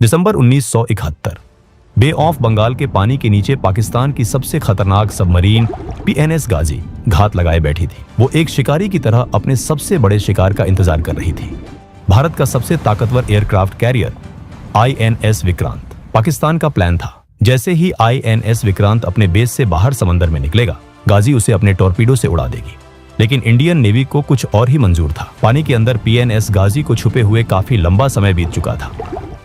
दिसंबर 1971 बे of Bengal के पानी के नीचे पाकिस्तान की सबसे खतरनाक सबमरीन पीएनएस गाजी घात लगाए बैठी थी। वो एक शिकारी की तरह अपने सबसे बड़े शिकार का इंतजार कर रही थी। भारत का सबसे ताकतवर aircraft carrier INS Vikrant Pakistan का प्लान था। जैसे ही आईएनएस विक्रांत अपने बेस से बाहर समंदर में निकलेगा, गाजी उसे अपने टॉर्पीडो से उड़ा देगी। लेकिन इंडियन नेवी को कुछ और ही मंजूर था। पानी के अंदर पीएनएस गाजी को छुपे हुए काफी लंबा समय बीत चुका था।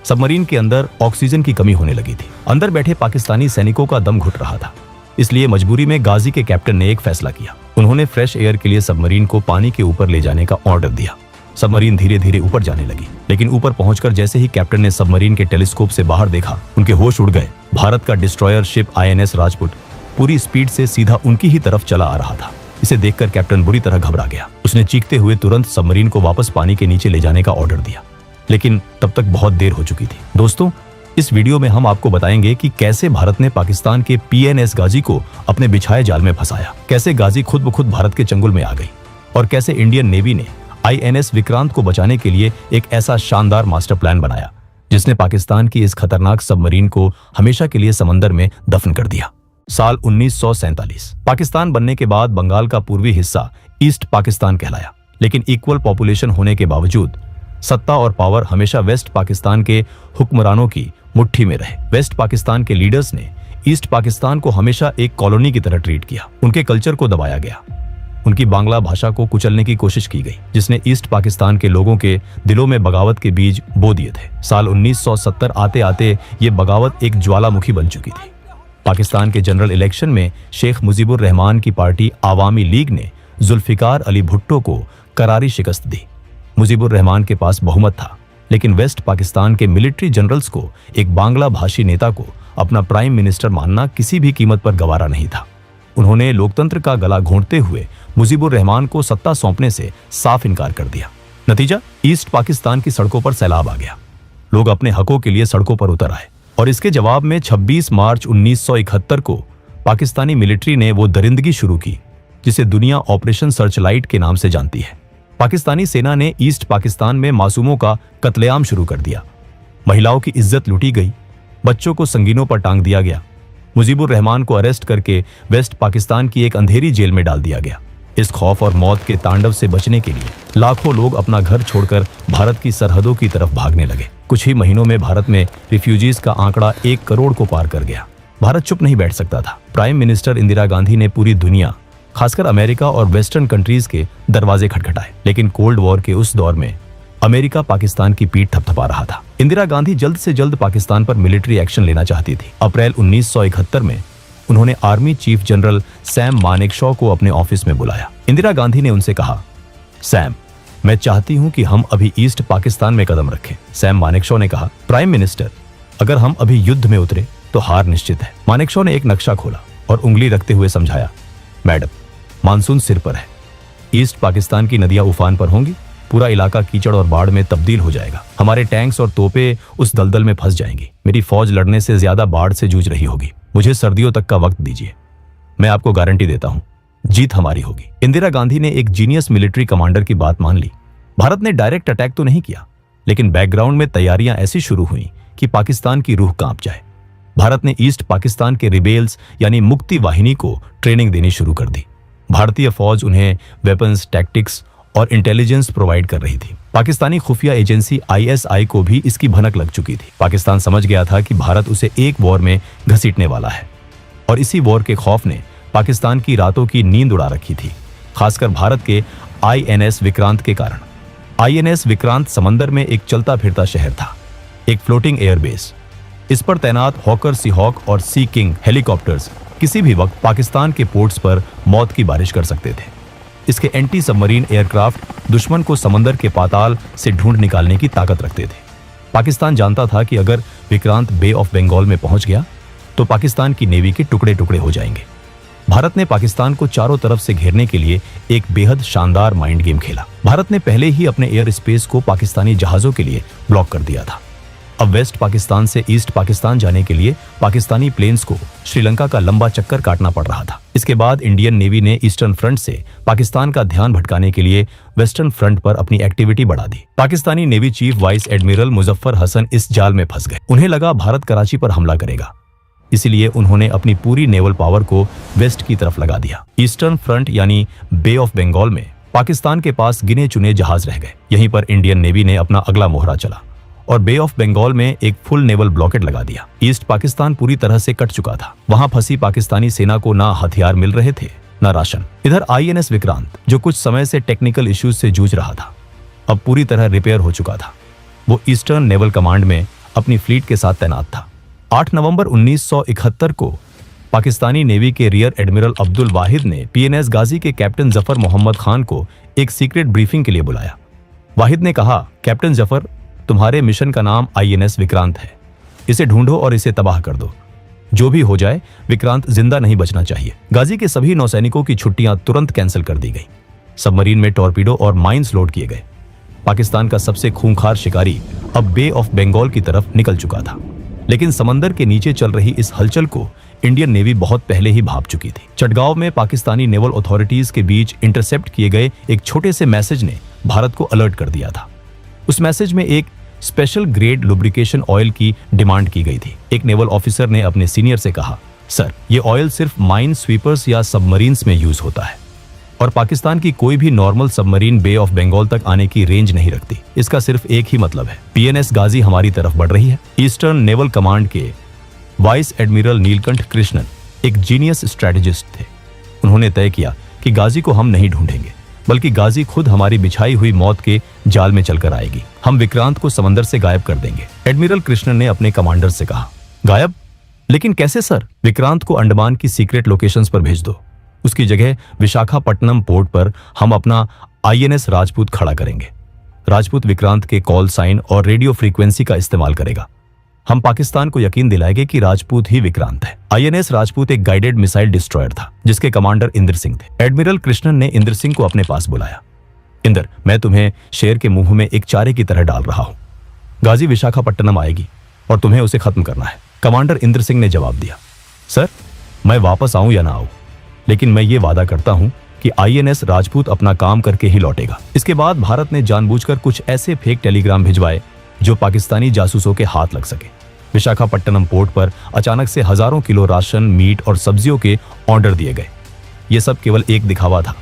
सबमरीन के अंदर ऑक्सीजन की कमी होने लगी थी। अंदर बैठे पाकिस्तानी सैनिकों का दम घुट रहा था। इसलिए मजबूरी में गाजी के कैप्टन ने एक फैसला किया। उन्होंने फ्रेश एयर के लिए सबमरीन को पानी के ऊपर ले जाने का ऑर्डर दिया। सबमरीन धीरे धीरे ऊपर जाने लगी, लेकिन ऊपर पहुंचकर जैसे ही कैप्टन ने सबमरीन के टेलीस्कोप से बाहर देखा, उनके होश उड़ गए। भारत का डिस्ट्रॉयर शिप आईएनएस राजपुत पूरी स्पीड से सीधा उनकी ही तरफ चला आ रहा था। इसे देखकर कैप्टन बुरी तरह घबरा गया। उसने चीखते हुए तुरंत सबमरीन को वापस पानी के नीचे ले जाने का ऑर्डर दिया, लेकिन तब तक बहुत देर हो चुकी थी। दोस्तों, इस वीडियो में हम आपको बताएंगे कि कैसे भारत ने पाकिस्तान के पीएनएस गाजी को अपने बिछाए जाल में फंसाया, कैसे गाजी खुद ब खुद भारत के चंगुल में आ गई, और कैसे इंडियन नेवी ने आईएनएस विक्रांत को बचाने के लिए एक ऐसा शानदार मास्टर प्लान बनाया जिसने पाकिस्तान की इस खतरनाक सबमरीन को हमेशा के लिए समंदर में दफन कर दिया। साल 1947 पाकिस्तान बनने के बाद बंगाल का पूर्वी हिस्सा ईस्ट पाकिस्तान कहलाया, लेकिन इक्वल पॉपुलेशन होने के बावजूद सत्ता और पावर हमेशा वेस्ट पाकिस्तान के हुक्मरानों की मुट्ठी में रहे। वेस्ट पाकिस्तान के लीडर्स ने ईस्ट पाकिस्तान को हमेशा एक कॉलोनी की तरह ट्रीट किया। उनके कल्चर को दबाया गया, उनकी बांग्ला भाषा को कुचलने की कोशिश की गई, जिसने ईस्ट पाकिस्तान के लोगों के दिलों में बगावत के बीज बो दिए थे। साल 1970 आते आते ये बगावत एक ज्वालामुखी बन चुकी थी। पाकिस्तान के जनरल इलेक्शन में शेख मुजीबुर रहमान की पार्टी आवामी लीग ने जुल्फिकार अली भुट्टो को करारी शिकस्त दी। मुजीबुर रहमान के पास बहुमत था, लेकिन वेस्ट पाकिस्तान के मिलिट्री जनरल्स को एक बांग्ला भाषी नेता को अपना प्राइम मिनिस्टर मानना किसी भी कीमत पर गवारा नहीं था। उन्होंने लोकतंत्र का गला घोंटते हुए मुजीबुर रहमान को सत्ता सौंपने से साफ इनकार कर दिया। नतीजा, ईस्ट पाकिस्तान की सड़कों पर सैलाब आ गया। लोग अपने हकों के लिए सड़कों पर उतर आए, और इसके जवाब में 26 मार्च 1971 को पाकिस्तानी मिलिट्री ने वो दरिंदगी शुरू की जिसे दुनिया ऑपरेशन सर्चलाइट के नाम से जानती है। पाकिस्तानी सेना ने ईस्ट पाकिस्तान में मासूमों का कत्लेआम शुरू कर दिया। महिलाओं की इज्जत लूटी गई, बच्चों को संगीनों पर टांग दिया गया। मुजीबुर रहमान को अरेस्ट करके वेस्ट पाकिस्तान की एक अंधेरी जेल में डाल दिया गया। इस खौफ और मौत के तांडव से बचने के लिए लाखों लोग अपना घर छोड़कर भारत की सरहदों की तरफ भागने लगे। कुछ ही महीनों में भारत में रिफ्यूजीज का आंकड़ा 1 करोड़ को पार कर गया। भारत चुप नहीं बैठ सकता था। प्राइम मिनिस्टर इंदिरा गांधी ने पूरी दुनिया, खासकर अमेरिका और वेस्टर्न कंट्रीज के दरवाजे खटखटाए, लेकिन कोल्ड वॉर के उस दौर में अमेरिका पाकिस्तान की पीठ थपथपा रहा था। इंदिरा गांधी जल्द से जल्द पाकिस्तान पर मिलिट्री एक्शन लेना चाहती थी। अप्रैल 1971 में उन्होंने army chief general Sam Manekshaw को अपने ऑफिस में बुलाया। इंदिरा गांधी ने उनसे कहा, सैम, मैं चाहती हूं कि हम अभी ईस्ट पाकिस्तान में कदम रखें। सैम मानेकशॉ ने कहा, प्राइम मिनिस्टर, अगर हम अभी युद्ध में उतरे तो हार निश्चित है। मानेकशॉ ने एक नक्शा खोला और उंगली रखते हुए समझाया, मैडम, मानसून सिर पर है, ईस्ट पाकिस्तान की नदियां उफान पर होंगी, पूरा इलाका कीचड़ और बाढ़ में तब्दील हो जाएगा। हमारे टैंक्स और तोपें उस दलदल में फंस जाएंगी। मेरी फौज लड़ने से ज्यादा बाढ़ से जूझ रही होगी। मुझे सर्दियों तक का वक्त दीजिए, मैं आपको गारंटी देता हूं, जीत हमारी होगी। इंदिरा गांधी ने एक जीनियस मिलिट्री कमांडर की बात मान ली। भारत ने डायरेक्ट अटैक तो नहीं किया, लेकिन बैकग्राउंड में तैयारियां ऐसी शुरू हुई कि पाकिस्तान की रूह कांप जाए। भारत ने ईस्ट पाकिस्तान के रिबेल्स यानी मुक्ति वाहिनी को ट्रेनिंग देनी शुरू कर दी। भारतीय फौज उन्हें वेपन्स, टैक्टिक्स और इंटेलिजेंस प्रोवाइड कर रही थी। पाकिस्तानी खुफिया एजेंसी आईएसआई को भी इसकी भनक लग चुकी थी। पाकिस्तान समझ गया था कि भारत उसे एक वॉर में घसीटने वाला है, और इसी वॉर के खौफ ने पाकिस्तान की रातों की नींद उड़ा रखी थी, खासकर भारत के आईएनएस विक्रांत के कारण। आईएनएस विक्रांत समंदर में एक चलता फिरता शहर था, एक फ्लोटिंग एयरबेस। इस पर तैनात हॉकर, सीहॉक और सी किंग हेलीकॉप्टर्स किसी भी वक्त पाकिस्तान के पोर्ट्स पर मौत की बारिश कर सकते थे। इसके एंटी सबमरीन एयरक्राफ्ट दुश्मन को समंदर के पाताल से ढूंढ निकालने की ताकत रखते थे। पाकिस्तान जानता था कि अगर विक्रांत बे ऑफ बंगाल में पहुंच गया तो पाकिस्तान की नेवी के टुकड़े टुकड़े हो जाएंगे। भारत ने पाकिस्तान को चारों तरफ से घेरने के लिए एक बेहद शानदार माइंड गेम खेला। भारत ने पहले ही अपने एयर स्पेस को पाकिस्तानी जहाजों के लिए ब्लॉक कर दिया था। अब वेस्ट पाकिस्तान से ईस्ट पाकिस्तान जाने के लिए पाकिस्तानी प्लेन्स को श्रीलंका का लंबा चक्कर काटना पड़ रहा था। इसके बाद इंडियन नेवी ने ईस्टर्न फ्रंट से पाकिस्तान का ध्यान भटकाने के लिए वेस्टर्न फ्रंट पर अपनी एक्टिविटी बढ़ा दी। Pakistani navy chief vice admiral Muzaffar Hasan इस जाल में फंस गए। उन्हें लगा भारत कराची पर हमला करेगा, इसलिए उन्होंने अपनी पूरी नेवल पावर को वेस्ट की तरफ लगा दिया। ईस्टर्न फ्रंट यानी बे ऑफ बंगाल में पाकिस्तान के पास गिने चुने जहाज रह गए। यहीं पर इंडियन नेवी ने अपना अगला मोहरा चला और बे ऑफ बंगाल में एक फुल नेवल ब्लॉकेड लगा दिया। ईस्ट पाकिस्तान पूरी तरह से कट चुका था। वहां फंसी पाकिस्तानी सेना को ना हथियार मिल रहे थे, ना राशन। इधर INS विक्रांत, जो कुछ समय से टेक्निकल इश्यूज से जूझ रहा था, अब पूरी तरह रिपेयर हो चुका था। वो ईस्टर्न नेवल कमांड में अपनी फ्लीट के साथ तैनात था। 8 नवंबर 1971 को पाकिस्तानी नेवी के रियर एडमिरल अब्दुल वाहिद ने PNS गाजी के कैप्टन जफर मोहम्मद खान को एक सीक्रेट ब्रीफिंग के लिए बुलाया। वाहिद ने कहा, कैप्टन जफर, तुम्हारे मिशन का नाम INS विक्रांत है। इसे ढूंढो और इसे तबाह कर दो। जो भी हो जाए, विक्रांत जिंदा नहीं बचना चाहिए। गाजी के सभी नौसैनिकों की छुट्टियां तुरंत कैंसिल कर दी गई। सबमरीन में टॉर्पीडो और माइंस लोड किए गए। पाकिस्तान का सबसे खूंखार शिकारी अब बे ऑफ बंगाल की तरफ निकल चुका था। लेकिन समंदर के नीचे चल रही इस हलचल को इंडियन नेवी बहुत पहले ही भांप चुकी थी। चटगांव में पाकिस्तानी नेवल अथॉरिटीज के बीच इंटरसेप्ट किए गए एक छोटे से मैसेज ने भारत को अलर्ट कर दिया था। उस मैसेज में एक स्पेशल ग्रेड लुब्रिकेशन ऑयल की डिमांड की गई थी। एक नेवल ऑफिसर ने अपने सीनियर से कहा, सर, ये ऑयल सिर्फ माइन स्वीपर्स या सबमरीन्स में यूज होता है और पाकिस्तान की कोई भी normal submarine Bay of Bengal तक आने की रेंज नहीं रखती। इसका सिर्फ एक ही मतलब है, PNS गाजी हमारी तरफ बढ़ रही है। ईस्टर्न नेवल कमांड के वाइस एडमिरल नीलकंठ कृष्णन एक जीनियस स्ट्रेटेजिस्ट थे। उन्होंने तय किया कि गाजी को हम नहीं ढूंढेंगे, बल्कि गाजी खुद हमारी बिछाई हुई मौत के जाल में चलकर आएगी। हम विक्रांत को समंदर से गायब कर देंगे। एडमिरल कृष्णन ने अपने कमांडर से कहा, गायब? लेकिन कैसे सर? विक्रांत को अंडमान की सीक्रेट लोकेशंस पर भेज दो। उसकी जगह विशाखापट्टनम पोर्ट पर हम अपना INS राजपूत खड़ा करेंगे। राजपूत विक्रांत के कॉल साइन और रेडियो फ्रीक्वेंसी का इस्तेमाल करेगा। हम पाकिस्तान को यकीन दिलाएंगे कि राजपूत ही विक्रांत है। INS राजपूत एक गाइडेड मिसाइल डिस्ट्रॉयर था, जिसके कमांडर इंद्र सिंह थे। एडमिरल कृष्णन ने इंद्र सिंह को अपने पास बुलाया। इंद्र, मैं तुम्हें शेर के मुंह में एक चारे की तरह डाल रहा हूं। गाजी विशाखापट्टनम आएगी और तुम्हें उसे खत्म करना है। कमांडर इंद्र सिंह ने जवाब दिया, सर, मैं वापस आऊं या ना आऊं, लेकिन मैं ये वादा करता हूं कि INS राजपूत अपना काम करके ही लौटेगा। इसके बाद भारत ने जानबूझकर कुछ ऐसे फेक टेलीग्राम भिजवाए जो पाकिस्तानी जासूसों के हाथ लग सके। विशाखापट्टनम पोर्ट पर अचानक से हजारों किलो राशन, मीट और सब्जियों के ऑर्डर दिए गए। ये सब केवल एक दिखावा था,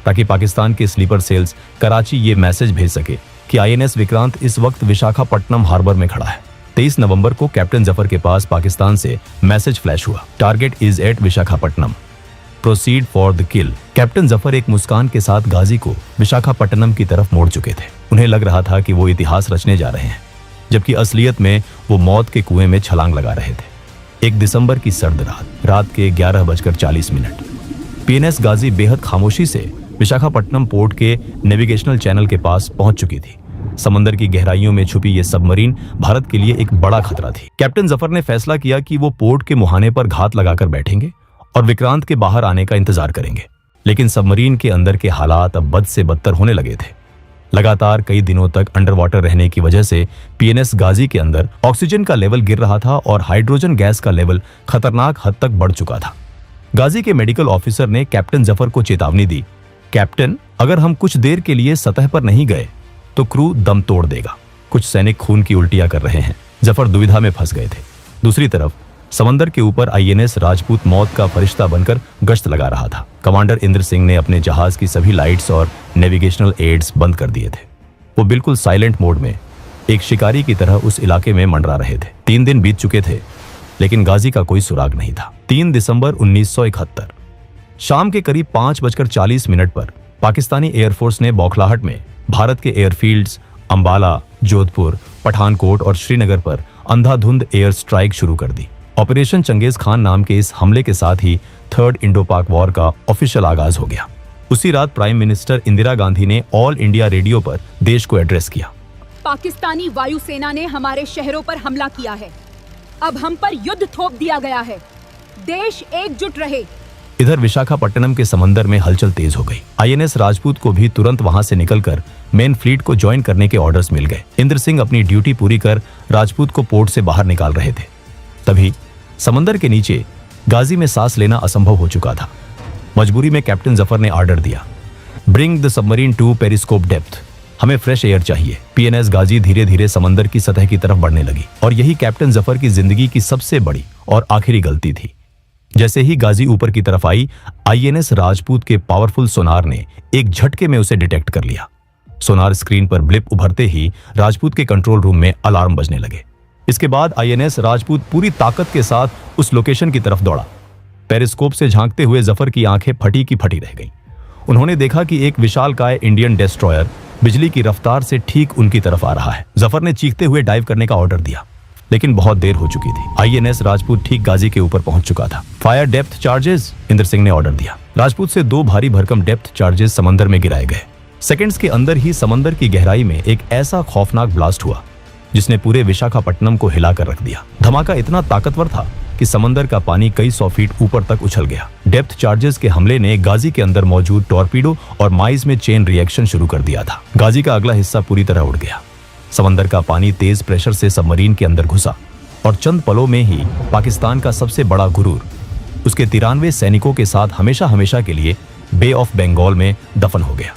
ताकि पाकिस्तान के स्लीपर सेल्स कराची ये मैसेज भेज सके कि INS विक्रांत इस वक्त विशाखापट्टनम हार्बर में खड़ा है। 23 नवंबर को कैप्टन जफर के पास पाकिस्तान से मैसेज फ्लैश हुआ, target is at Visakhapatnam, proceed for the kill. Captain Zafar एक मुस्कान के साथ गाजी को विशाखापट्टनम की तरफ मोड़ चुके थे। उन्हें लग रहा था कि वो इतिहास रचने जा रहे हैं, जबकि असलियत में वो मौत के कुएं में छलांग लगा रहे थे। 1 दिसंबर की सर्द रात के 11:40 PNS गाजी बेहद खामोशी से विशाखापट्टनम पोर्ट के नेविगेशनल चैनल के पास पहुंच चुकी थी। समंदर की गहराइयों में छुपी ये सबमरीन भारत के लिए एक बड़ा खतरा थी। कैप्टन जफर ने फैसला किया कि वो पोर्ट के मुहाने पर घात लगाकर बैठेंगे और विक्रांत के बाहर आने का इंतजार करेंगे। लेकिन सबमरीन के अंदर के हालात अब बद से बदतर होने लगे थे। लगातार कई दिनों तक अंडर वाटर रहने की वजह से PNS गाजी के अंदर ऑक्सीजन का लेवल गिर रहा था और हाइड्रोजन गैस का लेवल खतरनाक हद तक बढ़ चुका था। गाजी के मेडिकल ऑफिसर ने कैप्टन जफर को चेतावनी दी, कैप्टन, अगर हम कुछ देर के लिए सतह पर नहीं गए तो क्रू दम तोड़ देगा। कुछ सैनिक खून की उल्टियां कर रहे हैं। जफर दुविधा में फंस गए थे। दूसरी तरफ समंदर के ऊपर INS राजपूत मौत का फरिश्ता बनकर गश्त लगा रहा था। कमांडर इंद्र सिंह ने अपने जहाज की सभी लाइट्स और नेविगेशनल एड्स बंद कर दिए थे। वो बिल्कुल साइलेंट मोड में एक शिकारी की तरह उस इलाके में मंडरा रहे थे। 3 दिन बीत चुके थे, लेकिन गाजी का कोई सुराग नहीं था। 3 दिसंबर 1971 शाम के करीब 5:40 पर पाकिस्तानी एयरफोर्स ने बौखलाहट में भारत के एयरफील्ड्स अंबाला, जोधपुर, पठानकोट और श्रीनगर पर अंधाधुंध एयर स्ट्राइक शुरू कर दी। ऑपरेशन चंगेज खान नाम के इस हमले के साथ ही 3rd इंडो-पाक वॉर का ऑफिशियल आगाज हो गया। उसी रात प्राइम मिनिस्टर इंदिरा गांधी ने ऑल इंडिया रेडियो पर देश को एड्रेस किया। पाकिस्तानी वायुसेना ने हमारे शहरों पर हमला किया है। अब हम पर युद्ध थोप दिया गया है। देश एकजुट रहे, इधर विशाखापट्टनम के समंदर में हलचल तेज हो गई। आईएनएस राजपूत को भी तुरंत वहां से निकलकर मेन फ्लीट को ज्वाइन करने के ऑर्डर्स मिल गए। इंद्र सिंह अपनी ड्यूटी पूरी कर राजपूत को पोर्ट से बाहर निकाल रहे थे। तभी समंदर के नीचे गाजी में सांस लेना असंभव हो चुका था। मजबूरी में कैप्टन जफर ने ऑर्डर दिया, bring the submarine to periscope depth, हमें फ्रेश एयर चाहिए। पीएनएस गाजी धीरे धीरे समंदर की सतह की तरफ बढ़ने लगी और यही कैप्टन जफर की जिंदगी की सबसे बड़ी और आखिरी गलती थी। जैसे ही गाजी ऊपर की तरफ आई, आईएनएस राजपूत के पावरफुल सोनार ने एक झटके में उसे डिटेक्ट कर लिया। सोनार स्क्रीन पर ब्लिप उभरते ही राजपूत के कंट्रोल रूम में अलार्म बजने लगे। इसके बाद आईएनएस राजपूत पूरी ताकत के साथ उस लोकेशन की तरफ दौड़ा। पेरिस्कोप से झांकते हुए जफर की आंखें फटी की फटी रह गईं। उन्होंने देखा कि एक विशालकाय इंडियन डेस्ट्रॉयर बिजली की रफ्तार से ठीक उनकी तरफ आ रहा है। जफर ने चीखते हुए डाइव करने का ऑर्डर दिया, लेकिन बहुत देर हो चुकी थी। आईएनएस राजपूत ठीक गाजी के ऊपर पहुंच चुका था। Fire depth charges, Indra Singh ने ऑर्डर दिया। राजपूत से 2 भारी भरकम डेप्थ चार्जेस समंदर में गिराए गए। सेकंड्स के अंदर ही समंदर की गहराई में एक ऐसा खौफनाक ब्लास्ट हुआ जिसने पूरे विशाखापट्टनम को हिलाकर रख दिया। धमाका इतना ताकतवर था कि समंदर का पानी कई 100 फीट ऊपर तक उछल गया। डेप्थ चार्जेस के हमले ने गाजी के अंदर मौजूद टॉर्पीडो और माइज में चेन रिएक्शन शुरू कर दिया था। गाजी का अगला हिस्सा पूरी तरह उड़ गया। समंदर का पानी तेज प्रेशर से सबमरीन के अंदर घुसा और चंद पलों में ही पाकिस्तान का सबसे बड़ा गुरूर उसके 93 सैनिकों के साथ हमेशा हमेशा के लिए बे ऑफ बंगाल में दफन हो गया।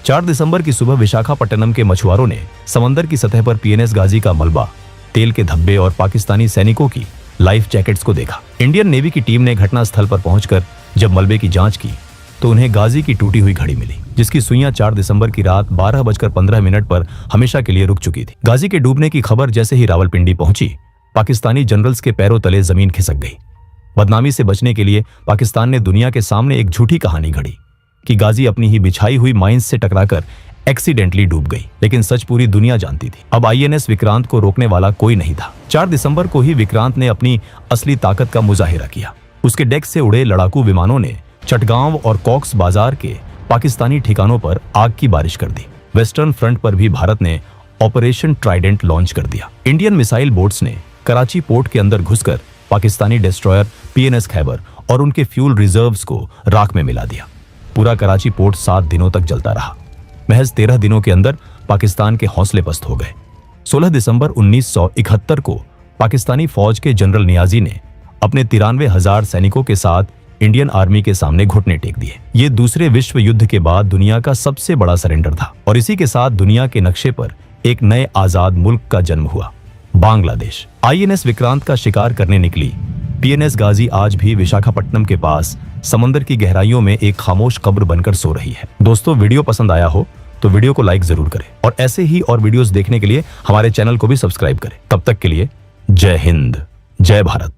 4 दिसंबर की सुबह विशाखापट्टनम के मछुआरों ने समंदर की सतह पर पीएनएस गाजी का मलबा, तेल के धब्बे और पाकिस्तानी सैनिकों की लाइफ जैकेट्स को देखा। इंडियन नेवी की टीम ने घटनास्थल पर पहुंचकर जब मलबे की जांच की तो उन्हें गाजी की टूटी हुई घड़ी मिली, जिसकी सुइयां 4 दिसंबर की रात 12:15 पर हमेशा के लिए रुक चुकी थी। गाजी के डूबने की खबर जैसे ही रावलपिंडी पहुंची, पाकिस्तानी जनरल्स के पैरों तले जमीन खिसक गई। बदनामी से बचने के लिए पाकिस्तान ने दुनिया के सामने एक झूठी कहानी घड़ी कि गाजी अपनी ही बिछाई हुई माइंस से टकराकर एक्सीडेंटली डूब गई, लेकिन सच पूरी दुनिया जानती थी। अब आईएनएस विक्रांत को रोकने वाला कोई नहीं था। 4 दिसंबर को ही विक्रांत ने अपनी असली ताकत का मुजाहिरा किया। उसके डेक से उड़े लड़ाकू विमानों ने चटगांव और कॉक्स बाजार के पाकिस्तानी ठिकानों पर आग की बारिश कर दी। वेस्टर्न फ्रंट पर भी भारत ने ऑपरेशन ट्राइडेंट लॉन्च कर दिया। इंडियन मिसाइल बोट्स ने कराची पोर्ट के अंदर घुसकर पाकिस्तानी डिस्ट्रॉयर पीएनएस खैबर और उनके फ्यूल रिजर्व्स को राख में मिला दिया। पूरा कराची पोर्ट 7 दिनों तक जलता रहा। महज 13 दिनों के अंदर पाकिस्तान के हौसले पस्त हो गए। 16 दिसंबर 1971 को पाकिस्तानी फौज के जनरल नियाजी ने अपने 93,000 सैनिकों के साथ इंडियन आर्मी के सामने घुटने टेक दिए। ये दूसरे विश्व युद्ध के बाद दुनिया का सबसे बड़ा सरेंडर था और इसी के साथ दुनिया के नक्शे पर एक नए आजाद मुल्क का जन्म हुआ, बांग्लादेश। आईएनएस विक्रांत का शिकार करने निकली पीएनएस गाजी आज भी विशाखापट्टनम के पास समंदर की गहराइयों में एक खामोश कब्र बनकर सो रही है। दोस्तों, वीडियो पसंद आया हो तो वीडियो को लाइक जरूर करें और ऐसे ही और वीडियोस देखने के लिए हमारे चैनल को भी सब्सक्राइब करें। तब तक के लिए जय हिंद, जय भारत।